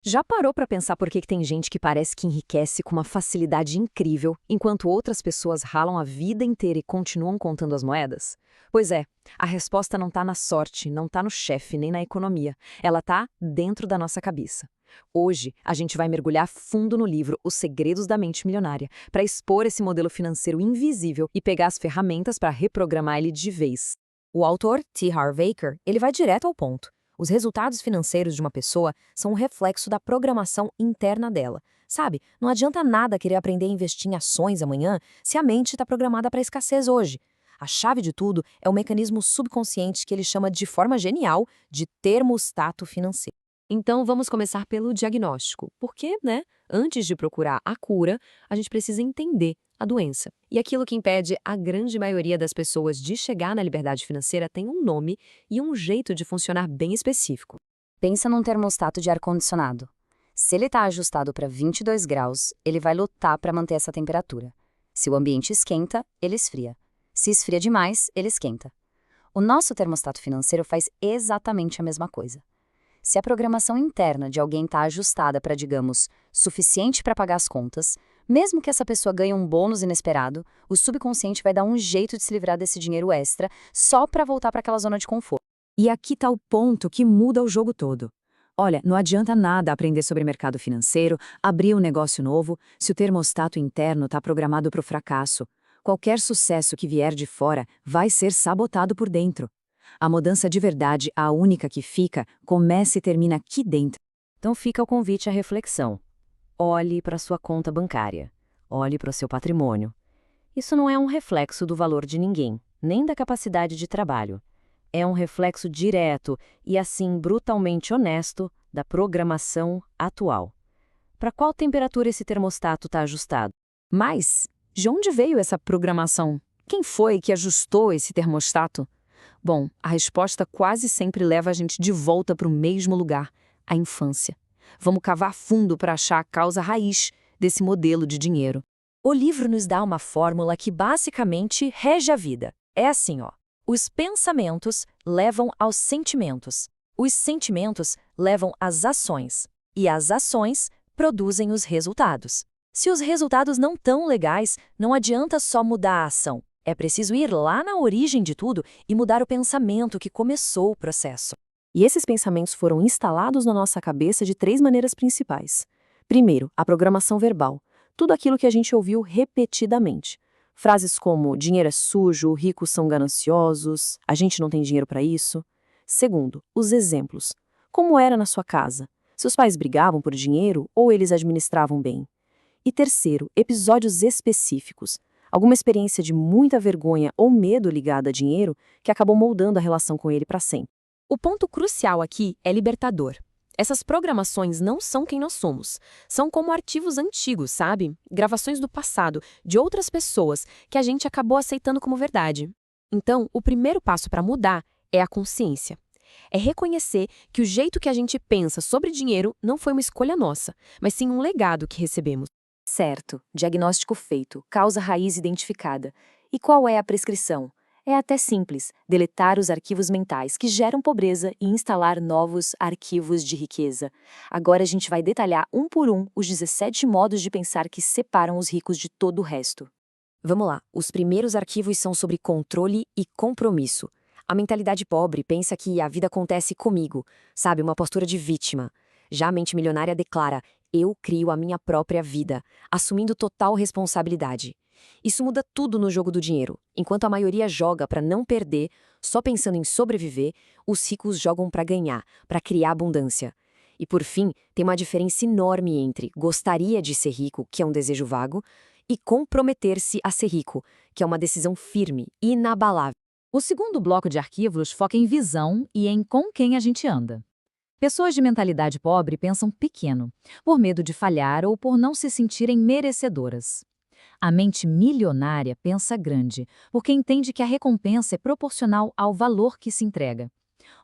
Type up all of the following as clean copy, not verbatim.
Já parou para pensar por que tem gente que parece que enriquece com uma facilidade incrível, enquanto outras pessoas ralam a vida inteira e continuam contando as moedas? Pois é, a resposta não está na sorte, não está no chefe, nem na economia. Ela está dentro da nossa cabeça. Hoje, a gente vai mergulhar fundo no livro Os Segredos da Mente Milionária, para expor esse modelo financeiro invisível e pegar as ferramentas para reprogramar ele de vez. O autor, T. Harv Eker, ele vai direto ao ponto. Os resultados financeiros de uma pessoa são um reflexo da programação interna dela. Sabe, não adianta nada querer aprender a investir em ações amanhã se a mente está programada para escassez hoje. A chave de tudo é o mecanismo subconsciente que ele chama de forma genial de termostato financeiro. Então, vamos começar pelo diagnóstico, porque, antes de procurar a cura, a gente precisa entender a doença. E aquilo que impede a grande maioria das pessoas de chegar na liberdade financeira tem um nome e um jeito de funcionar bem específico. Pensa num termostato de ar-condicionado. Se ele está ajustado para 22 graus, ele vai lutar para manter essa temperatura. Se o ambiente esquenta, ele esfria. Se esfria demais, ele esquenta. O nosso termostato financeiro faz exatamente a mesma coisa. Se a programação interna de alguém está ajustada para, digamos, suficiente para pagar as contas, mesmo que essa pessoa ganhe um bônus inesperado, o subconsciente vai dar um jeito de se livrar desse dinheiro extra só para voltar para aquela zona de conforto. E aqui está o ponto que muda o jogo todo. Olha, não adianta nada aprender sobre mercado financeiro, abrir um negócio novo, se o termostato interno está programado para o fracasso. Qualquer sucesso que vier de fora vai ser sabotado por dentro. A mudança de verdade, a única que fica, começa e termina aqui dentro. Então fica o convite à reflexão. Olhe para a sua conta bancária. Olhe para o seu patrimônio. Isso não é um reflexo do valor de ninguém, nem da capacidade de trabalho. É um reflexo direto e, assim, brutalmente honesto da programação atual. Para qual temperatura esse termostato está ajustado? Mas, de onde veio essa programação? Quem foi que ajustou esse termostato? Bom, a resposta quase sempre leva a gente de volta para o mesmo lugar, a infância. Vamos cavar fundo para achar a causa raiz desse modelo de dinheiro. O livro nos dá uma fórmula que basicamente rege a vida. É assim, ó. Os pensamentos levam aos sentimentos. Os sentimentos levam às ações. E as ações produzem os resultados. Se os resultados não estão legais, não adianta só mudar a ação. É preciso ir lá na origem de tudo e mudar o pensamento que começou o processo. E esses pensamentos foram instalados na nossa cabeça de 3 maneiras principais. Primeiro, a programação verbal. Tudo aquilo que a gente ouviu repetidamente. Frases como dinheiro é sujo, ricos são gananciosos, a gente não tem dinheiro para isso. Segundo, os exemplos. Como era na sua casa? Seus pais brigavam por dinheiro ou eles administravam bem? E terceiro, episódios específicos. Alguma experiência de muita vergonha ou medo ligada a dinheiro que acabou moldando a relação com ele para sempre. O ponto crucial aqui é libertador. Essas programações não são quem nós somos. São como arquivos antigos, sabe? Gravações do passado, de outras pessoas, que a gente acabou aceitando como verdade. Então, o primeiro passo para mudar é a consciência. É reconhecer que o jeito que a gente pensa sobre dinheiro não foi uma escolha nossa, mas sim um legado que recebemos. Certo, diagnóstico feito, causa raiz identificada. E qual é a prescrição? É até simples, deletar os arquivos mentais que geram pobreza e instalar novos arquivos de riqueza. Agora a gente vai detalhar um por um os 17 modos de pensar que separam os ricos de todo o resto. Vamos lá, os primeiros arquivos são sobre controle e compromisso. A mentalidade pobre pensa que a vida acontece comigo, sabe, uma postura de vítima. Já a mente milionária declara: eu crio a minha própria vida, assumindo total responsabilidade. Isso muda tudo no jogo do dinheiro. Enquanto a maioria joga para não perder, só pensando em sobreviver, os ricos jogam para ganhar, para criar abundância. E por fim, tem uma diferença enorme entre gostaria de ser rico, que é um desejo vago, e comprometer-se a ser rico, que é uma decisão firme, inabalável. O segundo bloco de arquivos foca em visão e em com quem a gente anda. Pessoas de mentalidade pobre pensam pequeno, por medo de falhar ou por não se sentirem merecedoras. A mente milionária pensa grande, porque entende que a recompensa é proporcional ao valor que se entrega.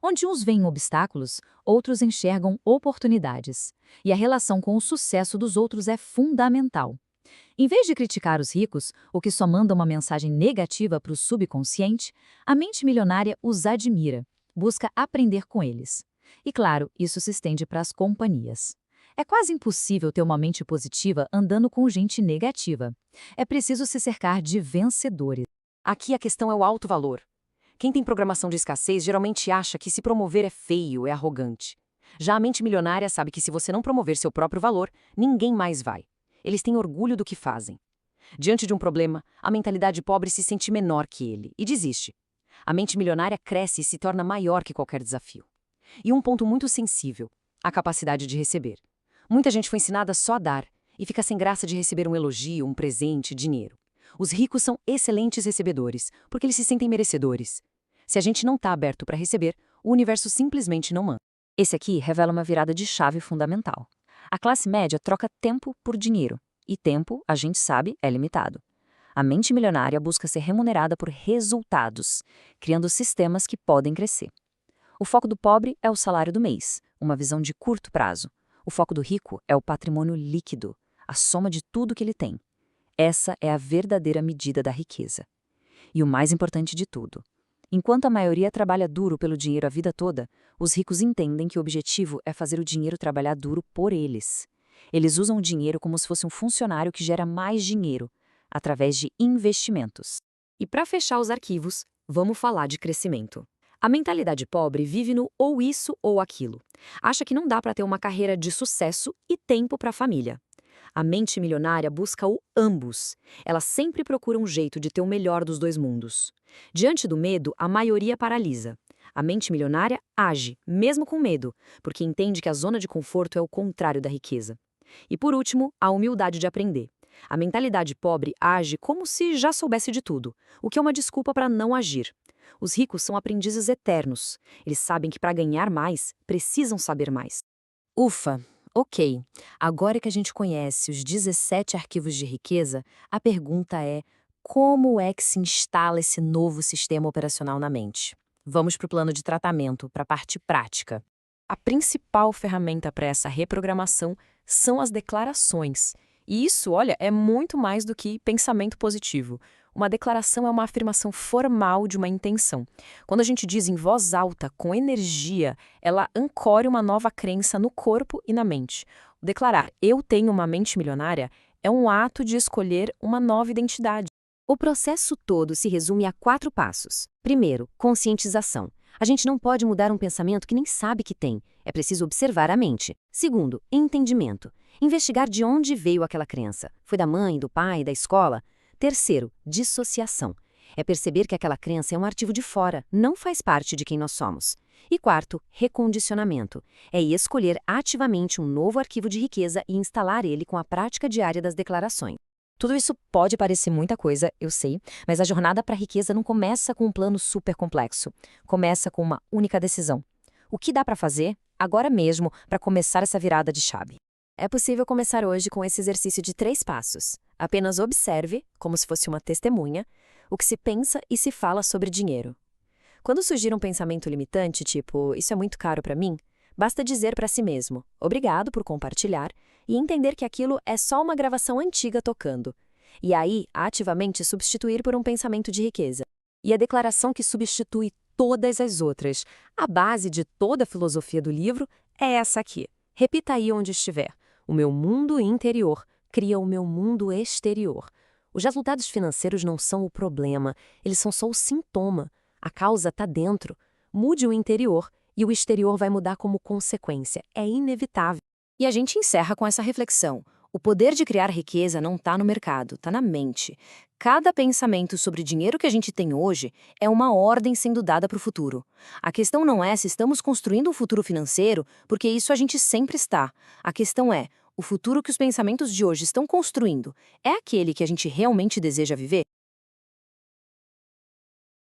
Onde uns veem obstáculos, outros enxergam oportunidades. E a relação com o sucesso dos outros é fundamental. Em vez de criticar os ricos, o que só manda uma mensagem negativa para o subconsciente, a mente milionária os admira, busca aprender com eles. E claro, isso se estende para as companhias. É quase impossível ter uma mente positiva andando com gente negativa. É preciso se cercar de vencedores. Aqui a questão é o alto valor. Quem tem programação de escassez geralmente acha que se promover é feio, é arrogante. Já a mente milionária sabe que se você não promover seu próprio valor, ninguém mais vai. Eles têm orgulho do que fazem. Diante de um problema, a mentalidade pobre se sente menor que ele e desiste. A mente milionária cresce e se torna maior que qualquer desafio. E um ponto muito sensível, a capacidade de receber. Muita gente foi ensinada só a dar e fica sem graça de receber um elogio, um presente, dinheiro. Os ricos são excelentes recebedores, porque eles se sentem merecedores. Se a gente não está aberto para receber, o universo simplesmente não manda. Esse aqui revela uma virada de chave fundamental. A classe média troca tempo por dinheiro, e tempo, a gente sabe, é limitado. A mente milionária busca ser remunerada por resultados, criando sistemas que podem crescer. O foco do pobre é o salário do mês, uma visão de curto prazo. O foco do rico é o patrimônio líquido, a soma de tudo que ele tem. Essa é a verdadeira medida da riqueza. E o mais importante de tudo, enquanto a maioria trabalha duro pelo dinheiro a vida toda, os ricos entendem que o objetivo é fazer o dinheiro trabalhar duro por eles. Eles usam o dinheiro como se fosse um funcionário que gera mais dinheiro, através de investimentos. E para fechar os arquivos, vamos falar de crescimento. A mentalidade pobre vive no ou isso ou aquilo. Acha que não dá para ter uma carreira de sucesso e tempo para a família. A mente milionária busca o ambos. Ela sempre procura um jeito de ter o melhor dos dois mundos. Diante do medo, a maioria paralisa. A mente milionária age, mesmo com medo, porque entende que a zona de conforto é o contrário da riqueza. E por último, a humildade de aprender. A mentalidade pobre age como se já soubesse de tudo, o que é uma desculpa para não agir. Os ricos são aprendizes eternos. Eles sabem que para ganhar mais, precisam saber mais. Ufa! Ok, agora que a gente conhece os 17 arquivos de riqueza, a pergunta é: como é que se instala esse novo sistema operacional na mente? Vamos para o plano de tratamento, para a parte prática. A principal ferramenta para essa reprogramação são as declarações. E isso, olha, é muito mais do que pensamento positivo. Uma declaração é uma afirmação formal de uma intenção. Quando a gente diz em voz alta, com energia, ela ancora uma nova crença no corpo e na mente. Declarar "eu tenho uma mente milionária" é um ato de escolher uma nova identidade. O processo todo se resume a 4 passos. Primeiro, conscientização. A gente não pode mudar um pensamento que nem sabe que tem. É preciso observar a mente. Segundo, entendimento. Investigar de onde veio aquela crença. Foi da mãe, do pai, da escola? Terceiro, dissociação. É perceber que aquela crença é um artigo de fora, não faz parte de quem nós somos. E quarto, recondicionamento. É escolher ativamente um novo arquivo de riqueza e instalar ele com a prática diária das declarações. Tudo isso pode parecer muita coisa, eu sei, mas a jornada para a riqueza não começa com um plano super complexo. Começa com uma única decisão. O que dá para fazer, agora mesmo, para começar essa virada de chave? É possível começar hoje com esse exercício de 3 passos. Apenas observe, como se fosse uma testemunha, o que se pensa e se fala sobre dinheiro. Quando surgir um pensamento limitante, tipo, isso é muito caro para mim, basta dizer para si mesmo, obrigado por compartilhar, e entender que aquilo é só uma gravação antiga tocando. E aí, ativamente substituir por um pensamento de riqueza. E a declaração que substitui todas as outras, a base de toda a filosofia do livro, é essa aqui. Repita aí onde estiver. O meu mundo interior cria o meu mundo exterior. Os resultados financeiros não são o problema, eles são só o sintoma. A causa está dentro. Mude o interior e o exterior vai mudar como consequência. É inevitável. E a gente encerra com essa reflexão. O poder de criar riqueza não está no mercado, está na mente. Cada pensamento sobre dinheiro que a gente tem hoje é uma ordem sendo dada para o futuro. A questão não é se estamos construindo um futuro financeiro, porque isso a gente sempre está. A questão é, o futuro que os pensamentos de hoje estão construindo é aquele que a gente realmente deseja viver?